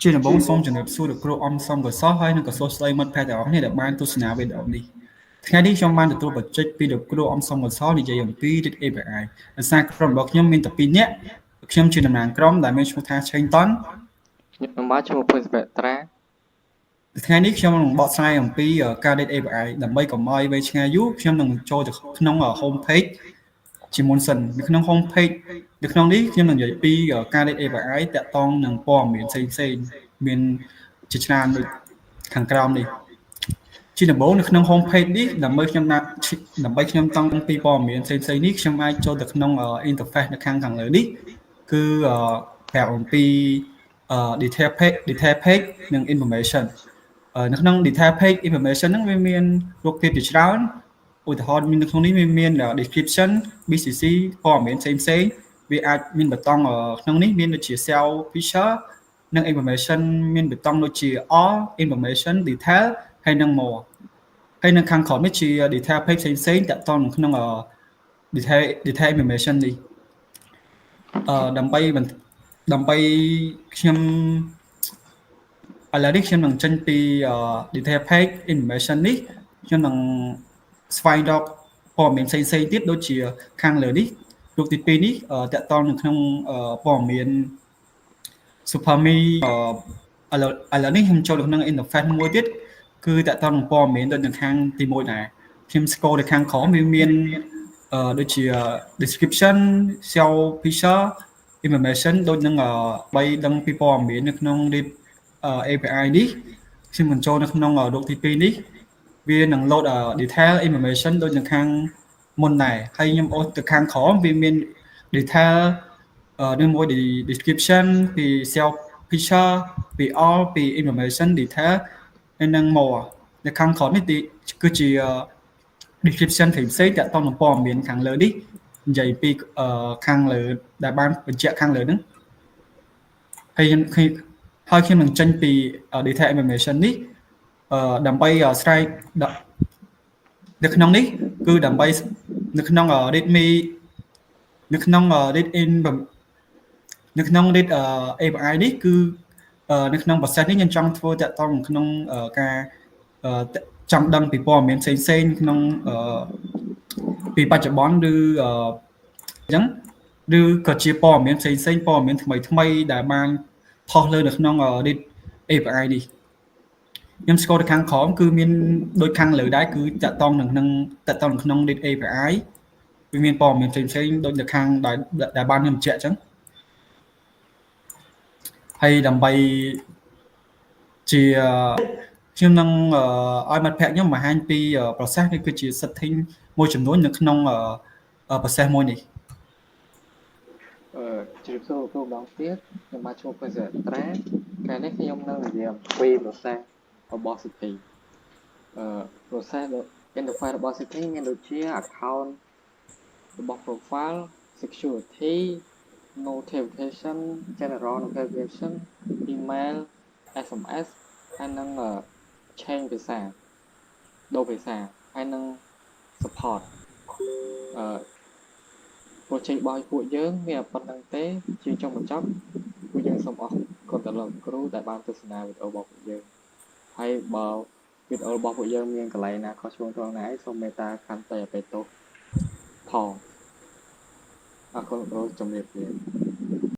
ជាដំបូងសូមជម្រាបសួរលោកគ្រូអំសំកសោហើយនិងក៏សួស្តីមិត្តភ័ក្តិទាំងអស់គ្នាដែលបានទស្សនាវីដេអូនេះថ្ងៃនេះខ្ញុំបានទទួលបច្ចេកពីលោកគ្រូអំសំកសោនិយាយអំពី Read API ដោយសារក្រុមរបស់ខ្ញុំមានតែ2នាក់ខ្ញុំជាតំណាងក្រុមដែលមានឈ្មោះថាឆេងតនខ្ញុំបាទឈ្មោះភុយសវត្រាថ្ងៃនេះខ្ញុំនឹងបកស្រាយអំពីការ Read API ដើម្បីកុំឲ្យវែងឆ្ងាយយូរខ្ញុំនឹងចូលទៅក្នុង home page ជាមុនសិននៅក្នុង home page នៅក្នុងនេះខ្ញុំនឹងនិយាយពីការ Read API តាក់ទងនឹងព័ត៌មានផ្សេងៗមានជាច្រើនដូចខាងក្រោមនេះជាដំបូងនៅក្នុង home page នេះដើម្បីខ្ញុំតង់ពីព័ត៌មានផ្សេងៗនេះខ្ញុំអាចចូលទៅក្នុង interface នៅខាងលើនេះគឺប្រាប់អំពី detail page និង information នៅក្នុង detail page information ហ្នឹងវាមានរូបភាពជាច្រើនឧទាហរណ៍នៅក្នុងនេះវាមាន description BCC ព័ត៌មានផ្សេងៗវាអាចមានប៊ូតុងក្នុងនេះមានដូចជា sell feature និង information មានប៊ូតុងដូចជា all information detail ហើយនិង more ហើយនៅខាងក្រោមនេះជា detail page ផ្សេងៗតាក់ទងក្នុង detail information នេះដើម្បីខ្ញុំឥឡូវនេះខ្ញុំនឹងចេញពី detail page information នេះខ្ញុំនឹងស្វែងរកព័ត៌មានផ្សេងៗទៀតដូចជាខាងលើនេះរូបទី2នេះតាក់ទងនៅក្នុងព័ត៌មាន Superme ឥឡូវនេះខ្ញុំចូលទៅក្នុង interface មួយទៀតគឺតាក់ទងនឹងព័ត៌មានដូចនៅខាងទី1ដែរខ្ញុំ scroll ទៅខាងក្រោមវាមានដូចជា description sell feature information ដូចនឹងបីដឹងពីព័ត៌មាននៅក្នុង API នេះខ្ញុំបញ្ចូលនៅក្នុងរូបទី2នេះវានឹង load detail information ដូចនៅខាងមុនដែរហើយខ្ញុំអូសទៅខាងក្រោមវាមាន detail នឹងមួយ description ពី sell feature ពី all ពី information detail ហើយនឹង more នៅខាងក្រោមនេះគឺជា description ផ្សេងៗតាក់ទងនឹងព័ត៌មានខាងលើនេះនិយាយពីខាងលើដែលបានបញ្ជាក់ខាងលើហ្នឹងហើយខ្ញុំនឹងចេញពី data information នេះដើម្បីស្រែកនៅក្នុងនេះគឺដើម្បីនៅក្នុង readme នៅក្នុង read in នៅក្នុង read API នេះគឺនៅក្នុង process នេះខ្ញុំចង់ធ្វើតាក់ទងក្នុងការចង់ដឹងពីព័ត៌មានផ្សេងៗក្នុងពីបច្ចុប្បន្នឬអញ្ចឹងឬក៏ជាព័ត៌មានផ្សេងៗព័ត៌មានថ្មីដែលបានផុសលើនៅក្នុង read API នេះខ្ញុំស្គាល់ទៅខាងក្រោមគឺមានដូចខាងលើដែរគឺតាក់ទងនឹងក្នុង read API វាមានព័ត៌មានផ្សេងៗដូចនៅខាងដែលបានខ្ញុំបញ្ជាក់អញ្ចឹងហើយដើម្បីជាខ្ញុំនឹងឲ្យមិត្តភ័ក្តិខ្ញុំបង្ហាញពី process នេះគឺជា setting មួយចំនួននៅក្នុង process មួយនេះជម្រាបសួរគ្រូម្ដងទៀតខ្ញុំបាទឈ្មោះភុយសវត្រាថ្ងៃនេះខ្ញុំនឹងនិយាយអំពី process របស់ City process interface របស់ City មានដូចជា account របស់ profile security notification general notification email SMS ហើយនឹង change ភាសាដូរភាសាហើយនឹង support project របស់ពួកយើងមានប៉ុណ្្នឹងទេជាចុងបញ្ចប់ពួកយើងសូមអរគុណដល់លោកគ្រូដែលបានទស្សនាវីដេអូរបស់ពួកយើងហើយបើវីដេអូរបស់ពួកយើងមានកន្លែងណាខុសឆ្គងត្រង់ណាសូមមេត្តាខន្តីអភ័យទោសផងអរគុណគ្រូជំរាបលា